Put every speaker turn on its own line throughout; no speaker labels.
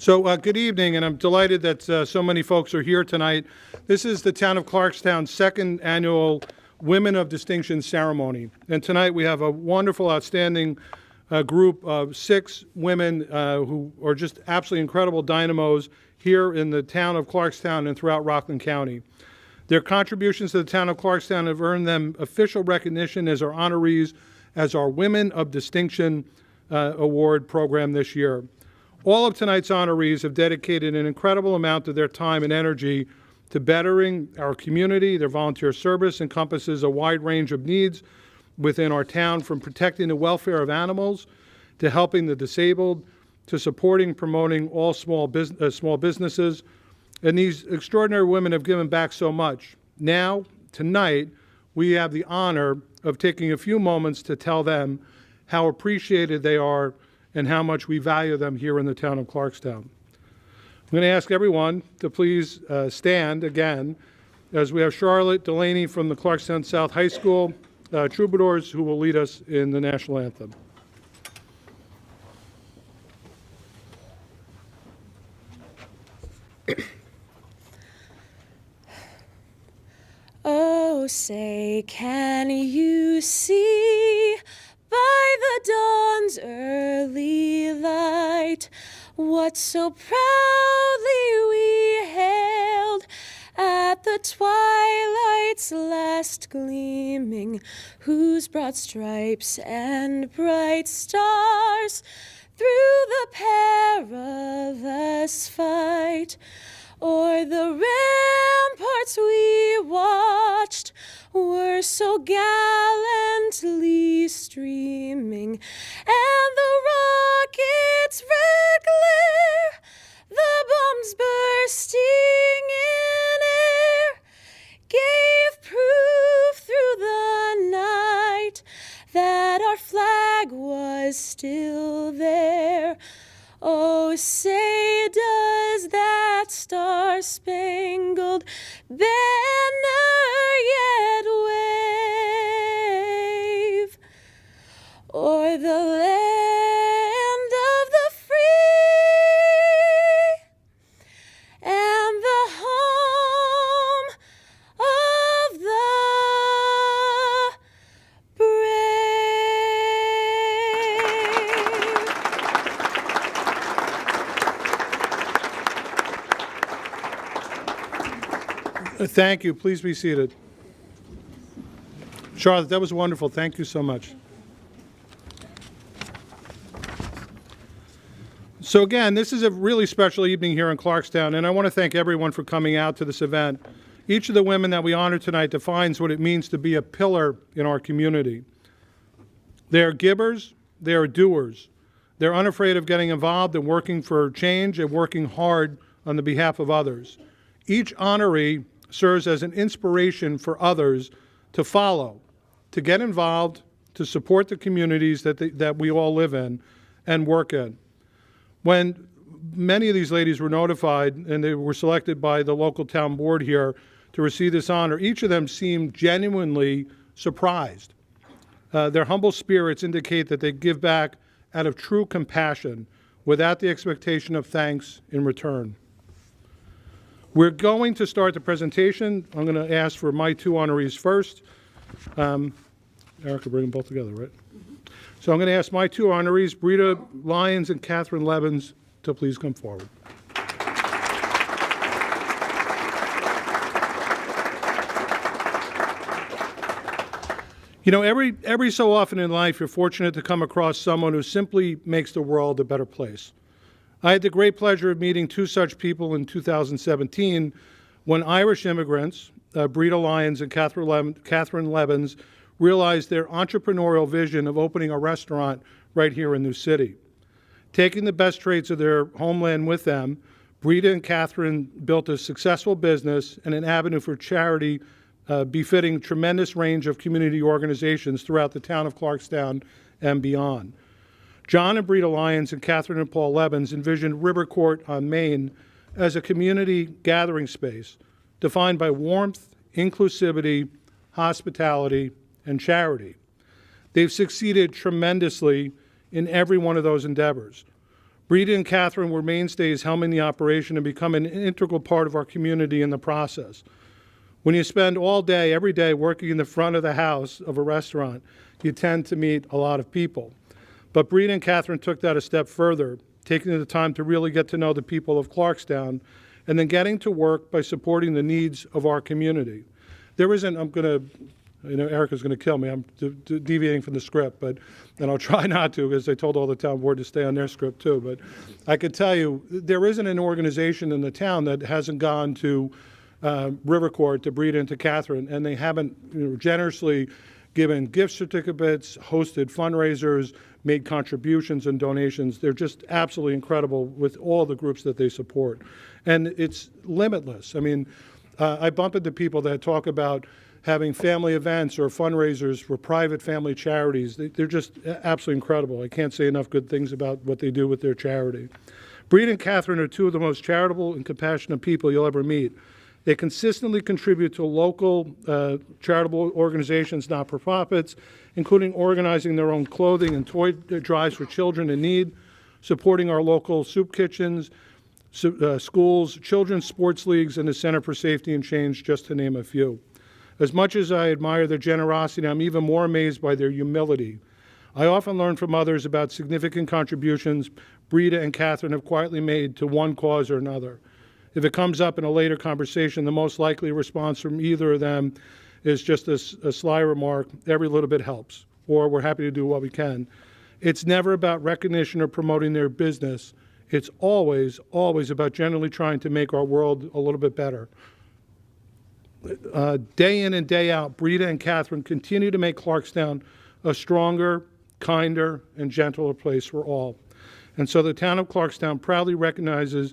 So good evening, and I'm delighted that so many folks are here tonight. This is the Town of Clarkstown's second annual Women of Distinction ceremony. And tonight we have a wonderful, outstanding group of 6 women who are just absolutely incredible dynamos here in the town of Clarkstown and throughout Rockland County. Their contributions to the town of Clarkstown have earned them official recognition as our honorees as our Women of Distinction Award program this year. All of tonight's honorees have dedicated an incredible amount of their time and energy to bettering our community. Their volunteer service encompasses a wide range of needs within our town, from protecting the welfare of animals to helping the disabled to supporting and promoting all small businesses. And these extraordinary women have given back so much. Now, tonight, we have the honor of taking a few moments to tell them how appreciated they are and how much we value them here in the town of Clarkstown. I'm going to ask everyone to please stand again as we have Charlotte Delaney from the Clarkstown South High School Troubadours, who will lead us in the national anthem.
Oh, say, can you see by the dawn's early light what so proudly we hailed at the twilight's last gleaming, whose broad stripes and bright stars through the perilous fight o'er the ramparts we watched were so gallantly streaming, and the rocket's red glare, the bombs bursting in air, gave proof through the night that our flag was still there. Oh, say, does that star-spangled banner yet wave o'er the land of the free and the home of the brave?
Thank you. Please be seated. Charlotte, that was wonderful. Thank you so much. So again, this is a really special evening here in Clarkstown, and I want to thank everyone for coming out to this event. Each of the women that we honor tonight defines what it means to be a pillar in our community. They are givers, they are doers. They're unafraid of getting involved and working for change and working hard on the behalf of others. Each honoree serves as an inspiration for others to follow, to get involved, to support the communities that we all live in and work in. When many of these ladies were notified and they were selected by the local town board here to receive this honor, each of them seemed genuinely surprised. Their humble spirits indicate that they give back out of true compassion without the expectation of thanks in return. We're going to start the presentation. I'm going to ask for my 2 honorees first. Erica, bring them both together, right? So I'm going to ask my 2 honorees, Brita Lyons and Catherine Levins, to please come forward. You know, every so often in life, you're fortunate to come across someone who simply makes the world a better place. I had the great pleasure of meeting 2 such people in 2017 when Irish immigrants, Brita Lyons and Catherine Levins, realized their entrepreneurial vision of opening a restaurant right here in New City. Taking the best traits of their homeland with them, Brita and Catherine built a successful business and an avenue for charity befitting a tremendous range of community organizations throughout the town of Clarkstown and beyond. John and Brita Lyons and Catherine and Paul Levins envisioned River Court on Main as a community gathering space defined by warmth, inclusivity, hospitality, and charity. They've succeeded tremendously in every one of those endeavors. Brita and Catherine were mainstays helming the operation and become an integral part of our community in the process. When you spend all day, every day, working in the front of the house of a restaurant, you tend to meet a lot of people. But Brita and Catherine took that a step further, taking the time to really get to know the people of Clarkstown, and then getting to work by supporting the needs of our community. There isn't, Erica's going to kill me. I'm deviating from the script, and I'll try not to, because I told all the town board to stay on their script too. But I can tell you, there isn't an organization in the town that hasn't gone to River Court, to Brita and to Catherine, and they haven't generously given gift certificates, hosted fundraisers, made contributions and donations. They're just absolutely incredible with all the groups that they support. And it's limitless. I mean, I bump into people that talk about having family events or fundraisers for private family charities. They're just absolutely incredible. I can't say enough good things about what they do with their charity. Brita and Catherine are two of the most charitable and compassionate people you'll ever meet. They consistently contribute to local charitable organizations, not-for-profits, including organizing their own clothing and toy drives for children in need, supporting our local soup kitchens, schools, children's sports leagues, and the Center for Safety and Change, just to name a few. As much as I admire their generosity, I'm even more amazed by their humility. I often learn from others about significant contributions Brita and Catherine have quietly made to one cause or another. If it comes up in a later conversation, the most likely response from either of them is just a sly remark, every little bit helps, or we're happy to do what we can. It's never about recognition or promoting their business. It's always, always about generally trying to make our world a little bit better. Day in and day out, Brita and Catherine continue to make Clarkstown a stronger, kinder, and gentler place for all. And so the town of Clarkstown proudly recognizes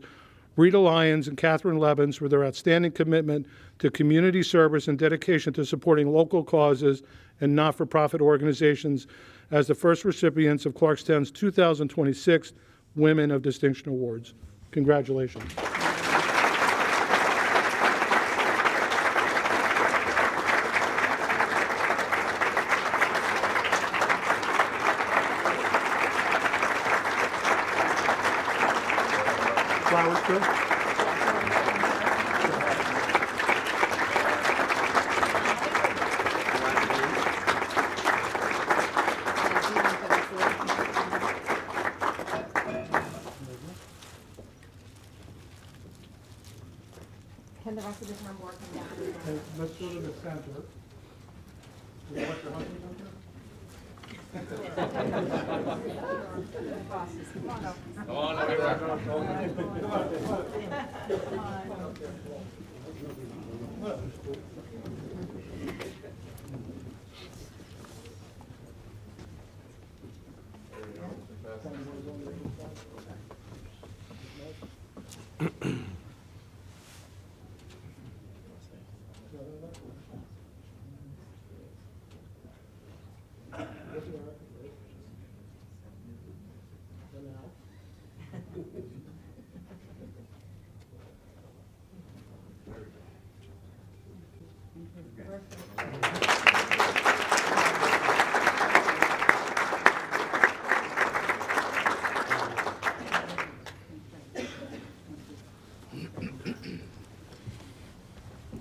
Brita Lyons and Catherine Levins for their outstanding commitment to community service and dedication to supporting local causes and not-for-profit organizations as the first recipients of Clarkstown's 2026 Women of Distinction Awards. Congratulations. Flowers, good?
Can the rest of the town board come down?
Okay, let's go to the center. Do you want your husband up there?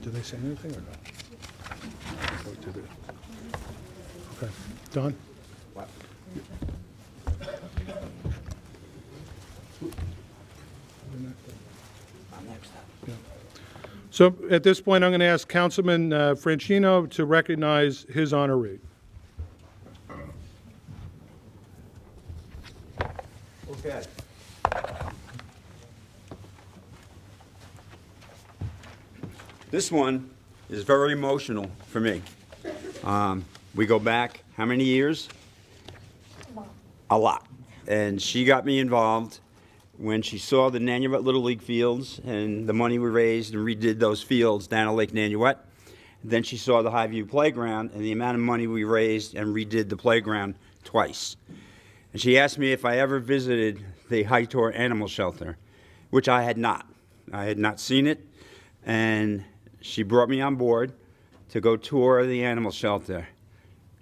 Do they say anything or no? Okay. Don?
What? I'm next up.
Yeah. So at this point, I'm going to ask Councilman Franchino to recognize his honoree.
Okay. This one is very emotional for me. We go back how many years? A lot. And she got me involved when she saw the Nanuet Little League fields and the money we raised and redid those fields down at Lake Nanuet. Then she saw the Highview Playground and the amount of money we raised and redid the playground twice. And she asked me if I ever visited the Hightor Animal Shelter, which I had not. I had not seen it, and she brought me on board to go tour the animal shelter.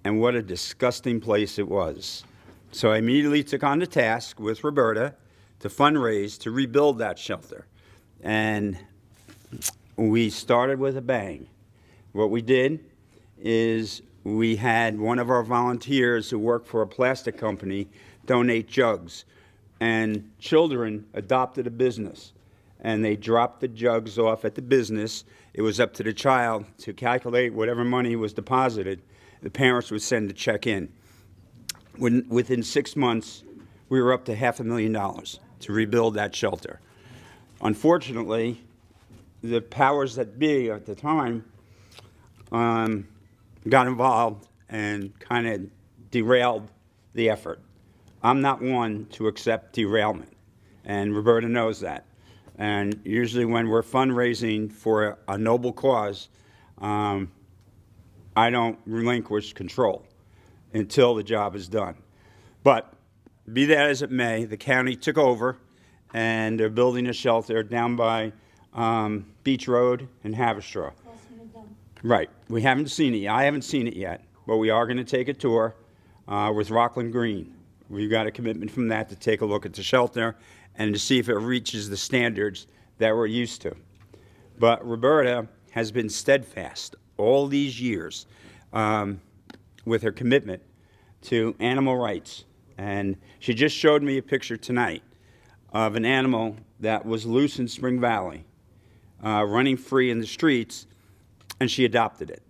And what a disgusting place it was. So I immediately took on the task with Roberta to fundraise to rebuild that shelter. And we started with a bang. What we did is we had one of our volunteers who worked for a plastic company donate jugs, and children adopted a business, and they dropped the jugs off at the business. It was up to the child to calculate whatever money was deposited. The parents would send a check in. Within 6 months, we were up to $500,000 to rebuild that shelter. Unfortunately, the powers that be at the time got involved and kind of derailed the effort. I'm not one to accept derailment, and Roberta knows that. And usually when we're fundraising for a noble cause, I don't relinquish control until the job is done. But be that as it may, the county took over, and they're building a shelter down by Beach Road and Haverstraw. Right. We haven't seen it yet. I haven't seen it yet, but we are going to take a tour with Rockland Green. We've got a commitment from that to take a look at the shelter and to see if it reaches the standards that we're used to. But Roberta has been steadfast all these years with her commitment to animal rights. And she just showed me a picture tonight of an animal that was loose in Spring Valley, running free in the streets, and she adopted it.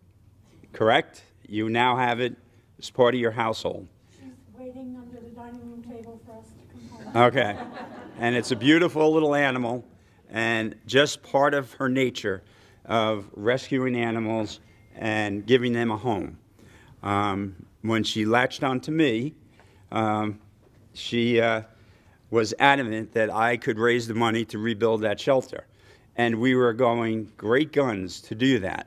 Correct? You now have it as part of your household.
She's waiting under the dining room table for us to come home.
Okay. And it's a beautiful little animal, and just part of her nature of rescuing animals and giving them a home. When she latched onto me, she was adamant that I could raise the money to rebuild that shelter. And we were going great guns to do that.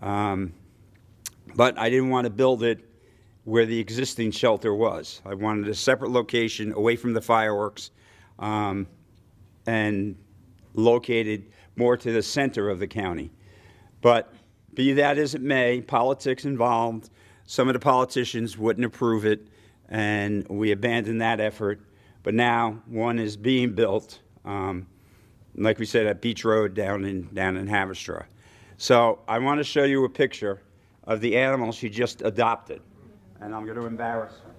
But I didn't want to build it where the existing shelter was. I wanted a separate location away from the fireworks and located more to the center of the county. But be that as it may, politics involved. Some of the politicians wouldn't approve it, and we abandoned that effort. But now one is being built, like we said, at Beach Road down in Haverstraw. So I want to show you a picture of the animal she just adopted, and I'm going to embarrass her.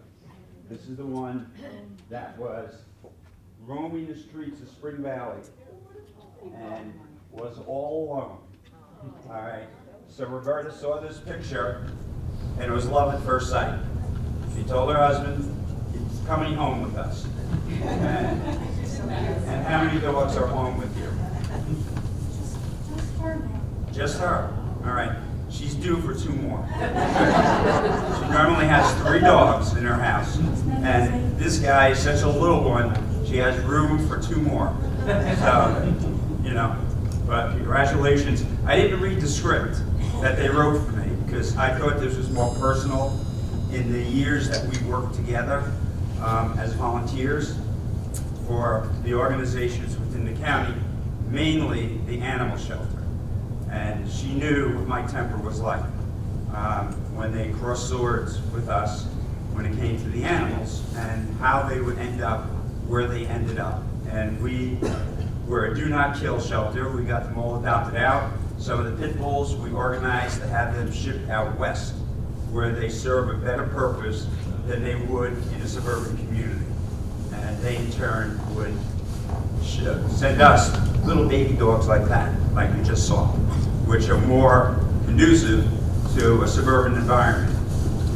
This is the one that was roaming the streets of Spring Valley and was all alone. All right. So Roberta saw this picture, and it was love at first sight. She told her husband, he's coming home with us. And how many dogs are home with you?
Just her now.
Just her. All right. She's due for 2 more. She normally has 3 dogs in her house. And this guy is such a little one, she has room for 2 more. So, you know, but congratulations. I didn't read the script that they wrote for me because I thought this was more personal in the years that we worked together as volunteers for the organizations within the county, mainly the animal shelter. And she knew what my temper was like when they crossed swords with us when it came to the animals and how they would end up where they ended up. And we were a do not kill shelter. We got them all adopted out. Some of the pit bulls we organized to have them shipped out west where they serve a better purpose than they would in a suburban community. And they in turn would send us little baby dogs like that, like you just saw, which are more conducive to a suburban environment,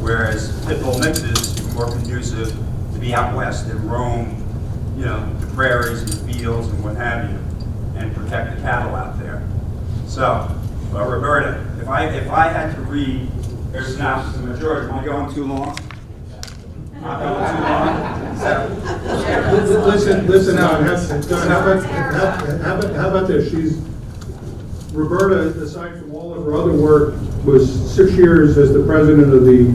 whereas pit bull mixes are more conducive to be out west and roam, you know, the prairies and fields and what have you, and protect the cattle out there. So, well, Roberta, if I had to read your synopsis of majority, am I going too long? Not going too long? So,
Listen now, how about this? Roberta, aside from all of her other work, was 6 years as the president of the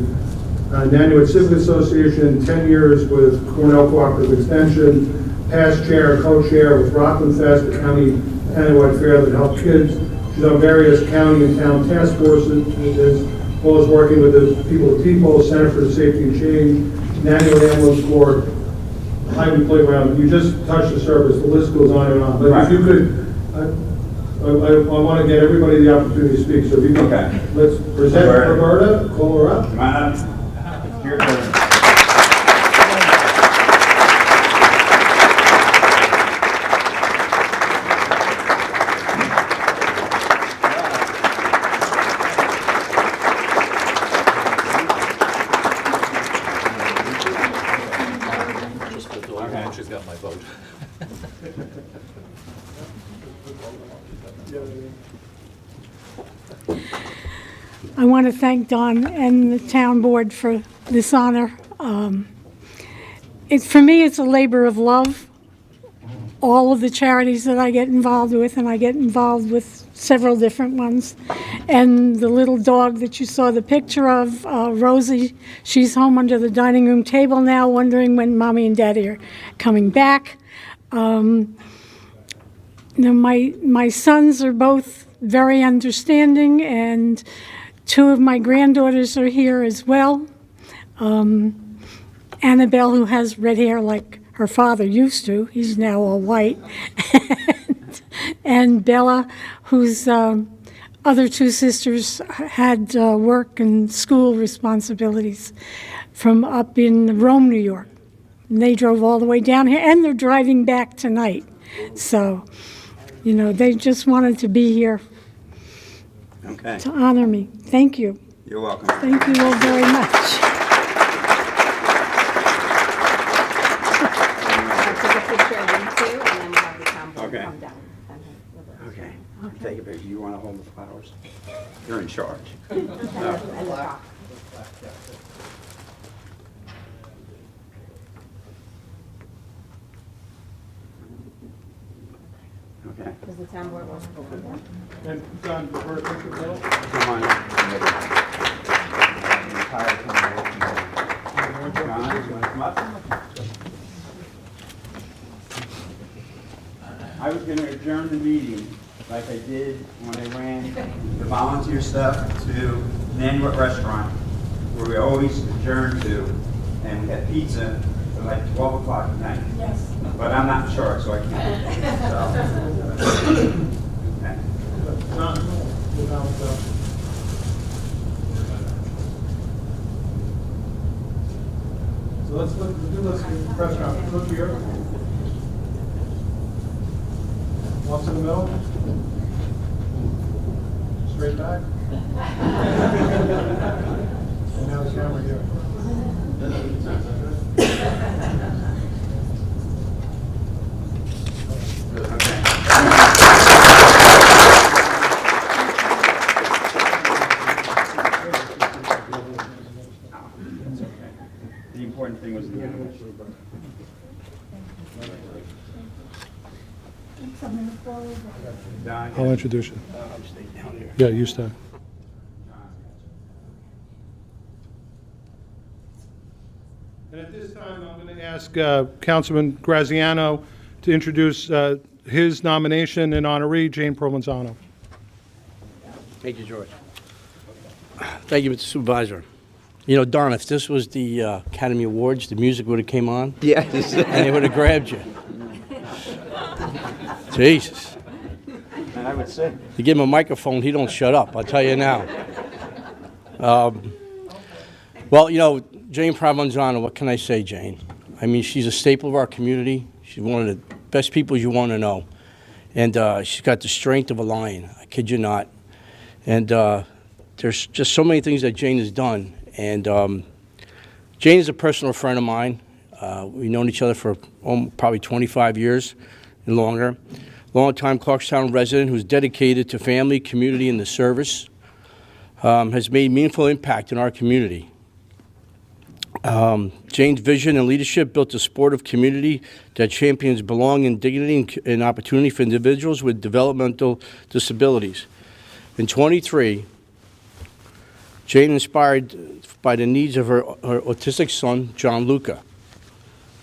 Nanuet Civic Association, 10 years with Cornell Cooperative Extension, past chair, co-chair with Rockland Fest, the county Nanuet fair that helps kids. She's on various county and town task forces, as well as working with the People to People, Center for Safety and Change, Nanuet Ambulance Corps, we play around. You just touched the surface, the list goes on and on. But
Right.
if you could, I want to get everybody the opportunity to speak, so if you can,
Okay.
let's present Roberta, call her up.
Come on up. Your turn.
She's got my vote.
I want to thank Don and the town board for this honor. For me, it's a labor of love. All of the charities that I get involved with, and I get involved with several different ones. And the little dog that you saw the picture of, Rosie, she's home under the dining room table now, wondering when Mommy and Daddy are coming back. My sons are both very understanding, and two of my granddaughters are here as well. Annabelle, who has red hair like her father used to, he's now all white, and Bella, whose other two sisters had work and school responsibilities from up in Rome, New York. And they drove all the way down here, and they're driving back tonight. So, they just wanted to be here
Okay.
to honor me. Thank you.
You're welcome.
Thank you all very much.
Take a picture of them too, and then we'll have the town board
Okay.
come down.
Okay. Take a picture. You want to hold the flowers? You're in charge.
And the rock.
Okay.
Does the town board want to go down?
And John, for a picture, Bill?
Come on up. John, you want to come up? I was going to adjourn the meeting like I did when I ran the volunteer stuff to Nanuet Restaurant, where we always adjourn to, and we had pizza at like 12 o'clock at night.
Yes.
But I'm not in charge, so I can't. So, okay.
John, go down with that. So let's do this press conference. Look here. Walks in the middle. Straight back. And now the camera here.
The important thing was the animals.
I'll introduce you. Yeah, you start. And at this time, I'm going to ask Councilman Graziano to introduce his nomination and honoree, Jane Provenzano.
Thank you, George. Thank you, Mr. Supervisor. Don, if this was the Academy Awards, the music would have came on.
Yes.
And they would have grabbed you. Jesus.
And I would say.
You give him a microphone, he don't shut up, I'll tell you now. Well, Jane Provenzano, what can I say, Jane? I mean, she's a staple of our community. She's one of the best people you want to know. And she's got the strength of a lion, I kid you not. And there's just so many things that Jane has done. And Jane is a personal friend of mine. We've known each other for probably 25 years and longer. Long-time Clarkstown resident who's dedicated to family, community, and the service. Has made meaningful impact in our community. Jane's vision and leadership built a supportive community that champions belonging, dignity, and opportunity for individuals with developmental disabilities. In 23, Jane, inspired by the needs of her autistic son, John Luca.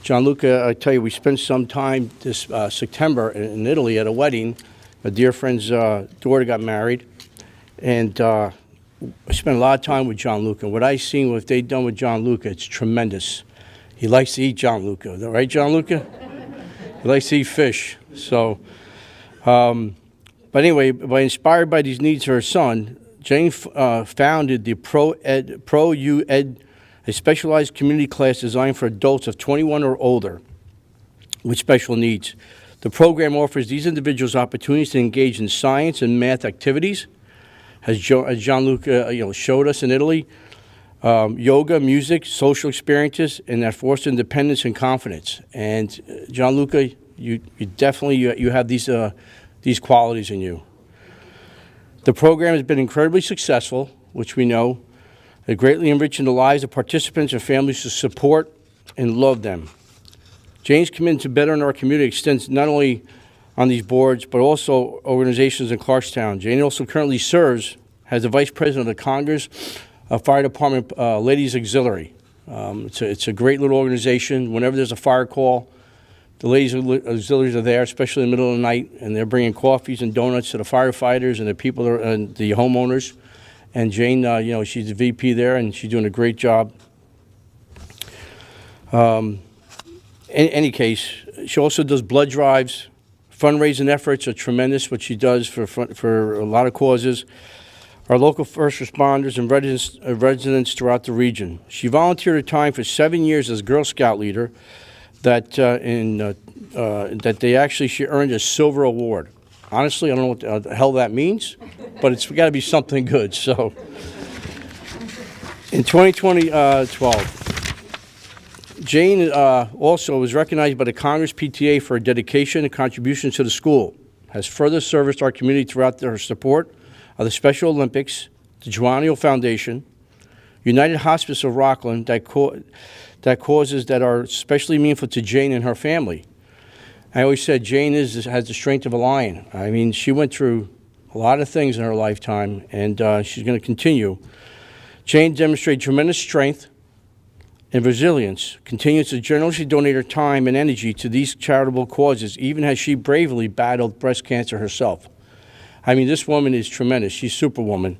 John Luca, I tell you, we spent some time this September in Italy at a wedding. A dear friend's daughter got married, and I spent a lot of time with John Luca. What I've seen, what they've done with John Luca, it's tremendous. He likes to eat Gianluca, right, Gianluca? He likes to eat fish. So, but anyway, inspired by these needs of her son, Jane founded the Pro-U Ed, a specialized community class designed for adults of 21 or older with special needs. The program offers these individuals opportunities to engage in science and math activities, as Gianluca showed us in Italy, yoga, music, social experiences, and that foster independence and confidence. And Gianluca, you definitely you have these qualities in you. The program has been incredibly successful, which we know, greatly enriching the lives of participants and families to support and love them. Jane's commitment to bettering our community extends not only on these boards, but also organizations in Clarkstown. Jane also currently serves as the Vice President of the Congress Fire Department Ladies Auxiliary. It's a great little organization. Whenever there's a fire call, the Ladies Auxiliaries are there, especially in the middle of the night, and they're bringing coffees and donuts to the firefighters and the people and the homeowners. And Jane, she's the VP there, and she's doing a great job. In any case, she also does blood drives. Fundraising efforts are tremendous, what she does for a lot of causes. Our local first responders and residents throughout the region. She volunteered her time for 7 years as Girl Scout leader that she earned a silver award. Honestly, I don't know what the hell that means, but it's got to be something good. So, in 2012, Jane also was recognized by the Congress PTA for her dedication and contributions to the school. Has further serviced our community throughout her support of the Special Olympics, the Geronimo Foundation, United Hospice of Rockland, that causes that are especially meaningful to Jane and her family. I always said Jane has the strength of a lion. I mean, she went through a lot of things in her lifetime, and she's going to continue. Jane demonstrated tremendous strength and resilience, continues to generously donate her time and energy to these charitable causes, even as she bravely battled breast cancer herself. I mean, this woman is tremendous. She's Superwoman.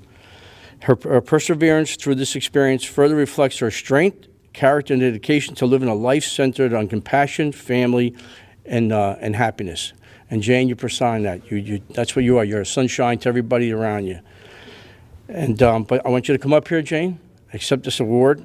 Her perseverance through this experience further reflects her strength, character, and dedication to living a life centered on compassion, family, and happiness. And Jane, you personify that. That's what you are. You're a sunshine to everybody around you. And but I want you to come up here, Jane, accept this award.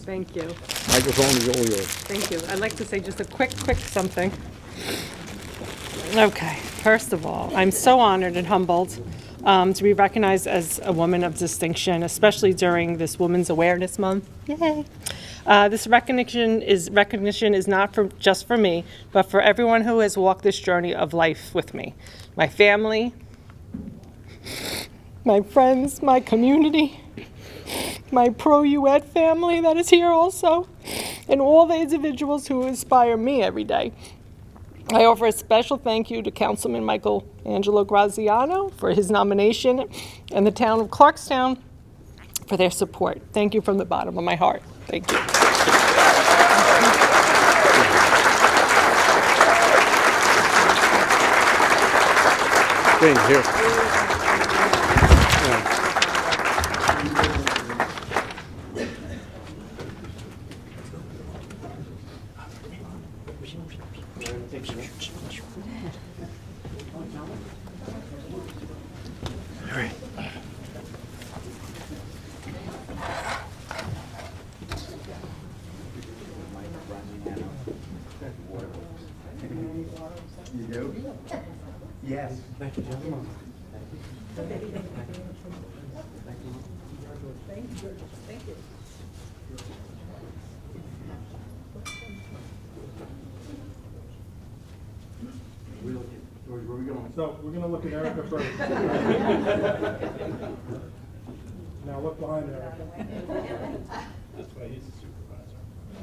Thank you.
Microphone is all yours.
Thank you. I'd like to say just a quick something. Okay, first of all, I'm so honored and humbled to be recognized as a woman of distinction, especially during this Women's Awareness Month. Yay! This recognition is not just for me, but for everyone who has walked this journey of life with me. My family, my friends, my community, my Pro-U Ed family that is here also, and all the individuals who inspire me every day. I offer a special thank you to Councilman Michael Angelo Graziano for his nomination and the Town of Clarkstown for their support. Thank you from the bottom of my heart. Thank you.
Jane, here.
You do? Yes. Thank you, gentlemen.
Where are we going? So we're going to look at Erica first. Now look behind Erica.
That's why he's the supervisor.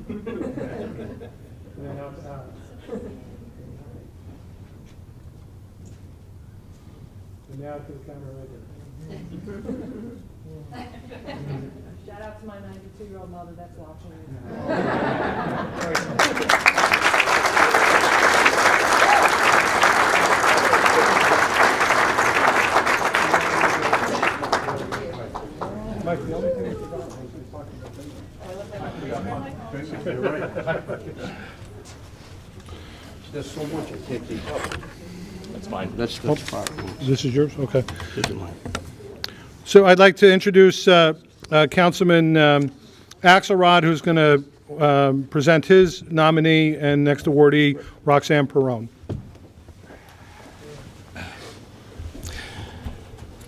And then out to Alex. And now to the camera right there.
Shout out to my 92-year-old mother that's watching.
Mike, the only thing we forgot was we talked about
There's so much I can't keep up. That's mine. That's part.
This is yours? Okay.
This is mine.
So I'd like to introduce Councilman Axelrod, who's going to present his nominee and next awardee, Roxanne Perone.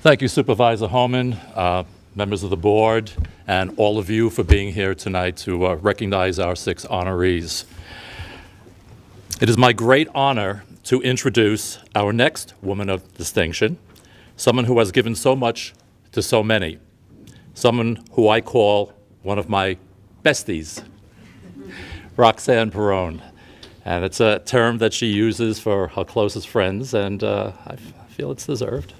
Thank you, Supervisor Hoehmann, members of the board, and all of you for being here tonight to recognize our 6 honorees. It is my great honor to introduce our next woman of distinction, someone who has given so much to so many, someone who I call one of my besties, Roxanne Perone. And it's a term that she uses for her closest friends, and I feel it's deserved.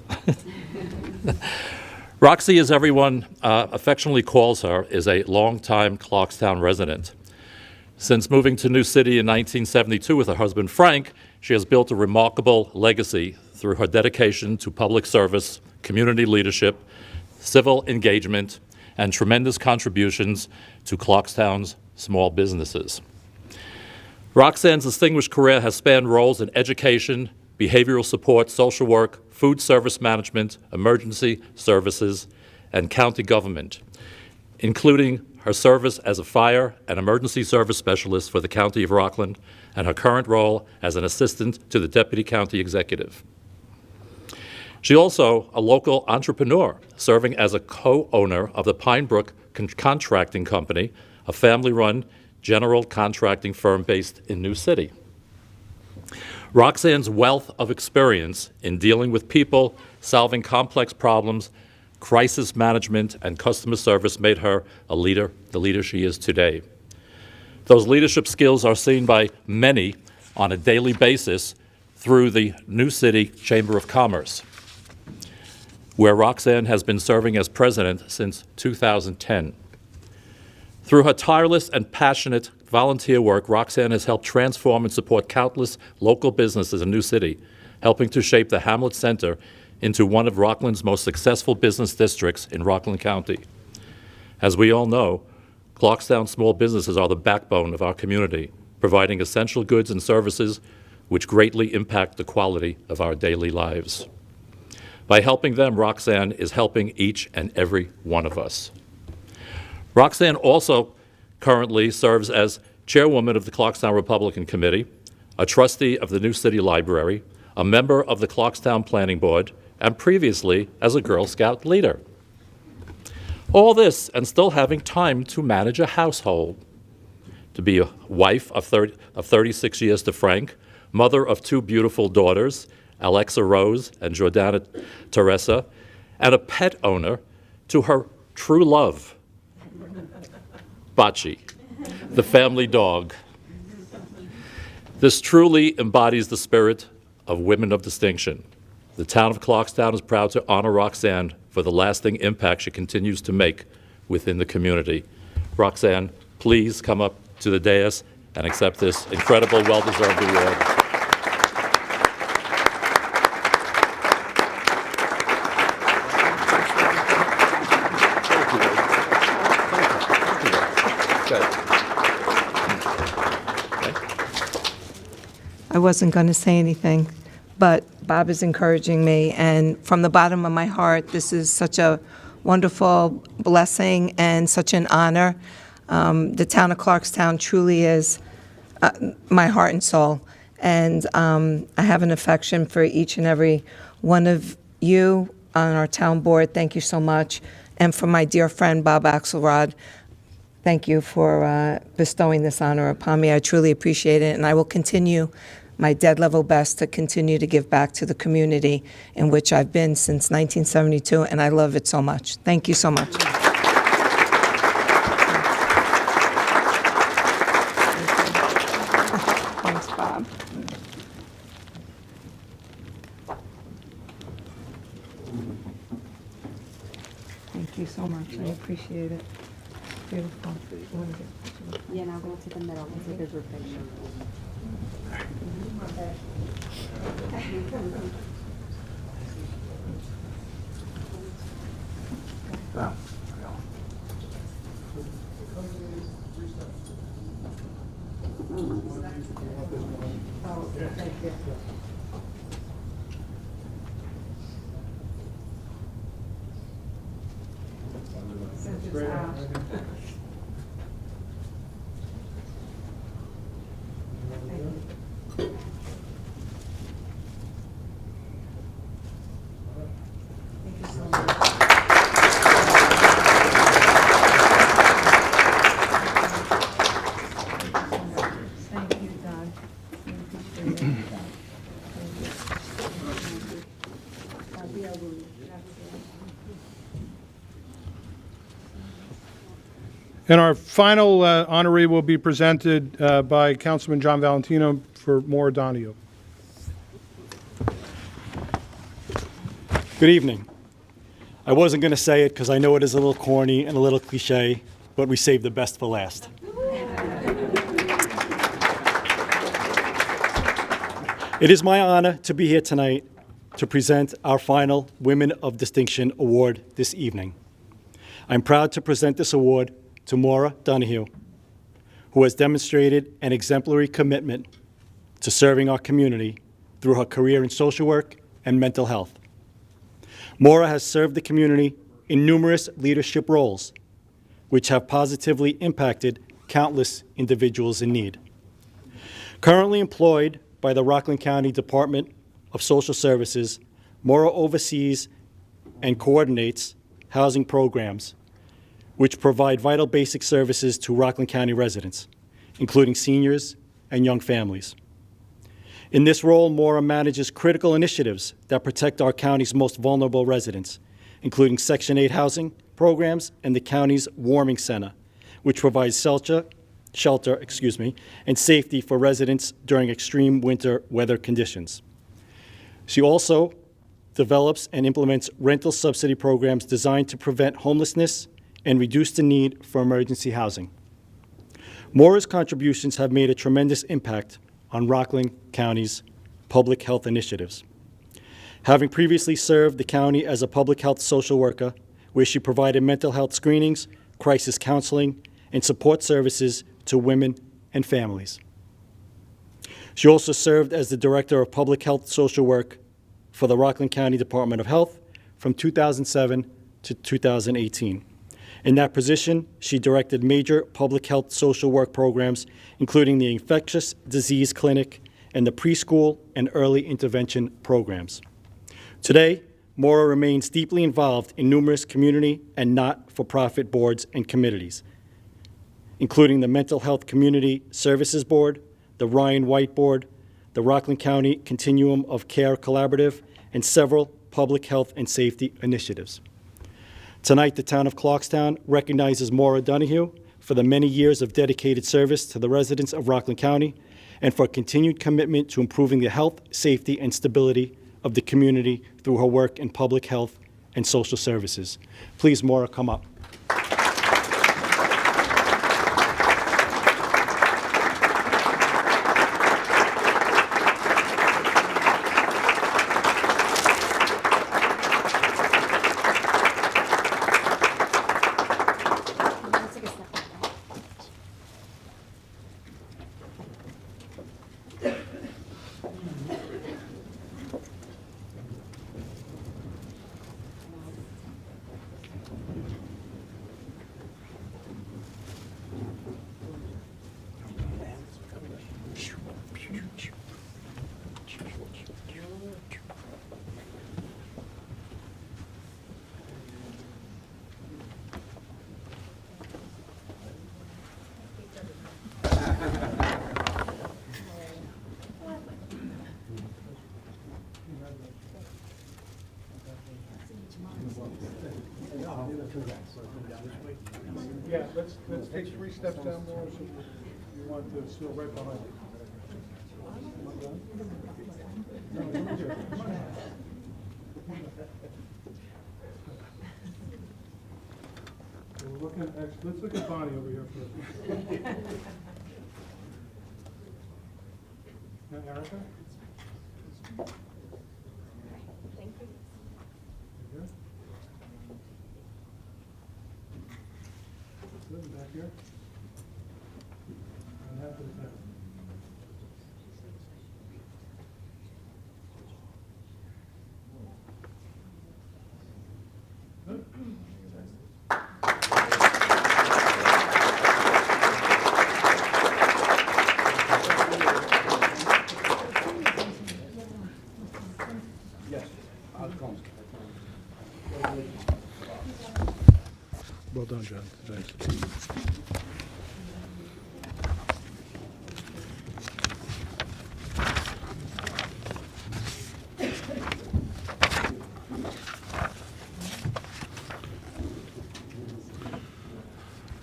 Roxy, as everyone affectionately calls her, is a longtime Clarkstown resident. Since moving to New City in 1972 with her husband Frank, she has built a remarkable legacy through her dedication to public service, community leadership, civil engagement, and tremendous contributions to Clarkstown's small businesses. Roxanne's distinguished career has spanned roles in education, behavioral support, social work, food service management, emergency services, and county government, including her service as a fire and emergency service specialist for the County of Rockland and her current role as an assistant to the Deputy County Executive. She's also a local entrepreneur, serving as a co-owner of the Pine Brook Contracting Company, a family-run general contracting firm based in New City. Roxanne's wealth of experience in dealing with people, solving complex problems, crisis management, and customer service made her a leader, the leader she is today. Those leadership skills are seen by many on a daily basis through the New City Chamber of Commerce, where Roxanne has been serving as president since 2010. Through her tireless and passionate volunteer work, Roxanne has helped transform and support countless local businesses in New City, helping to shape the Hamlet Center into one of Rockland's most successful business districts in Rockland County. As we all know, Clarkstown small businesses are the backbone of our community, providing essential goods and services which greatly impact the quality of our daily lives. By helping them, Roxanne is helping each and every one of us. Roxanne also currently serves as chairwoman of the Clarkstown Republican Committee, a trustee of the New City Library, a member of the Clarkstown Planning Board, and previously as a Girl Scout leader. All this and still having time to manage a household, to be a wife of 36 years to Frank, mother of 2 beautiful daughters, Alexa Rose and Jordana Teresa, and a pet owner to her true love, Bachi, the family dog. This truly embodies the spirit of women of distinction. The town of Clarkstown is proud to honor Roxanne for the lasting impact she continues to make within the community. Roxanne, please come up to the dais and accept this incredible, well-deserved award.
I wasn't going to say anything, but Bob is encouraging me, and from the bottom of my heart, this is such a wonderful blessing and such an honor. The town of Clarkstown truly is my heart and soul, and I have an affection for each and every one of you on our town board. Thank you so much. And for my dear friend, Bob Axelrod, thank you for bestowing this honor upon me. I truly appreciate it, and I will continue my dead level best to continue to give back to the community in which I've been since 1972, and I love it so much. Thank you so much. Thank you so much. I appreciate it. Beautiful.
Yeah, now go to the middle. It's a big group picture.
Thank you, Don. I appreciate it.
And our final honoree will be presented by Councilman John Valentino for Maura Donahue.
Good evening. I wasn't going to say it because I know it is a little corny and a little cliche, but we saved the best for last. It is my honor to be here tonight to present our final Women of Distinction Award this evening. I'm proud to present this award to Maura Donahue, who has demonstrated an exemplary commitment to serving our community through her career in social work and mental health. Maura has served the community in numerous leadership roles, which have positively impacted countless individuals in need. Currently employed by the Rockland County Department of Social Services, Maura oversees and coordinates housing programs which provide vital basic services to Rockland County residents, including seniors and young families. In this role, Maura manages critical initiatives that protect our county's most vulnerable residents, including Section 8 housing programs and the county's warming center, which provides shelter, and safety for residents during extreme winter weather conditions. She also develops and implements rental subsidy programs designed to prevent homelessness and reduce the need for emergency housing. Maura's contributions have made a tremendous impact on Rockland County's public health initiatives. Having previously served the county as a public health social worker, where she provided mental health screenings, crisis counseling, and support services to women and families. She also served as the Director of Public Health Social Work for the Rockland County Department of Health from 2007 to 2018. In that position, she directed major public health social work programs, including the Infectious Disease Clinic and the preschool and early intervention programs. Today, Maura remains deeply involved in numerous community and not-for-profit boards and committees, including the Mental Health Community Services Board, the Ryan White Board, the Rockland County Continuum of Care Collaborative, and several public health and safety initiatives. Tonight, the Town of Clarkstown recognizes Maura Donahue for the many years of dedicated service to the residents of Rockland County and for continued commitment to improving the health, safety, and stability of the community through her work in public health and social services. Please, Maura, come up.
Yeah, let's take 3 steps down more, so you want to still right behind you. Let's look at Bonnie over here first. Now, Erica?
Thank you.
Good. Good, back here. And that to the back. Good. Well done, John. Thanks.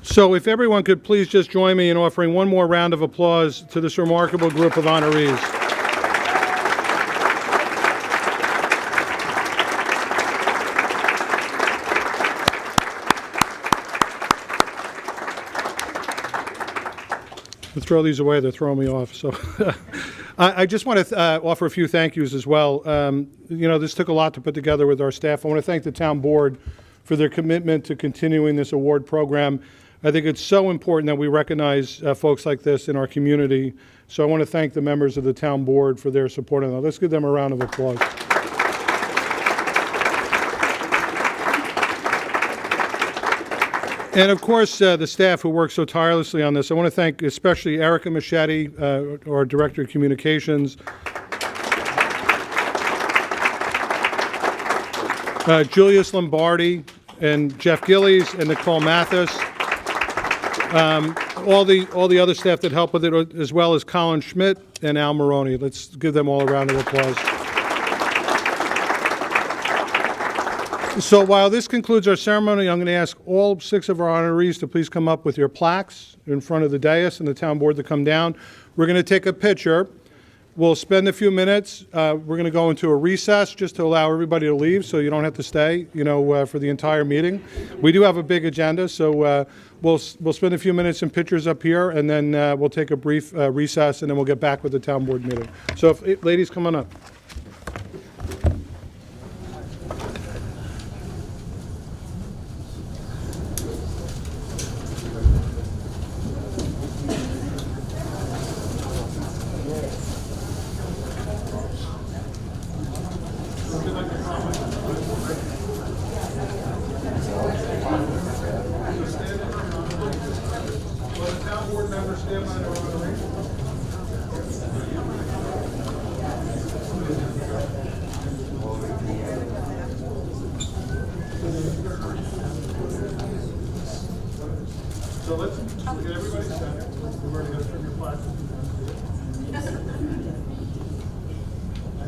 So if everyone could please just join me in offering one more round of applause to this remarkable group of honorees. To throw these away, they're throwing me off. So I just want to offer a few thank yous as well. You know, this took a lot to put together with our staff. I want to thank the town board for their commitment to continuing this award program. I think it's so important that we recognize folks like this in our community. So I want to thank the members of the town board for their support on that. Let's give them a round of applause. And of course, the staff who worked so tirelessly on this. I want to thank especially Erica Machete, our Director of Communications, Julius Lombardi, and Jeff Gillies, and Nicole Mathis, all the other staff that helped with it, as well as Colin Schmidt and Al Maroney. Let's give them all a round of applause. So while this concludes our ceremony, I'm going to ask all 6 of our honorees to please come up with your plaques in front of the dais and the town board to come down. We're going to take a picture. We'll spend a few minutes. We're going to go into a recess just to allow everybody to leave so you don't have to stay, you know, for the entire meeting. We do have a big agenda, so we'll spend a few minutes in pictures up here, and then we'll take a brief recess, and then we'll get back with the town board meeting. So if ladies, come on up. So let's get everybody set. We're going to turn your flag.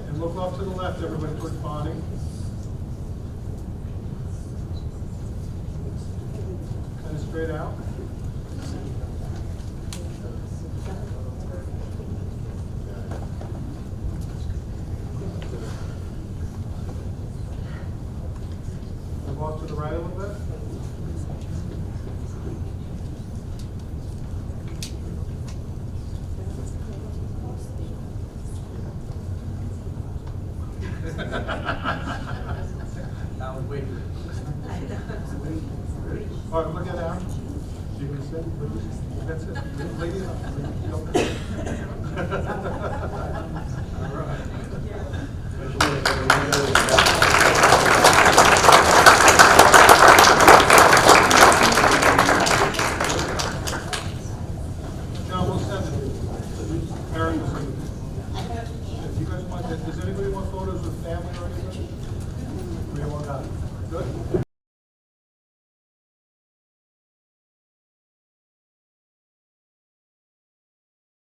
And look off to the left, everybody, towards Bonnie. Kind of straight out. Look off to the right a little bit.
That was weird.
All right, look at Al. You can sit. That's it. Lady up. All right. John, we'll send it to you. Aaron will send it to you. If you guys want, does anybody want photos with family or anything? We all got it. Good?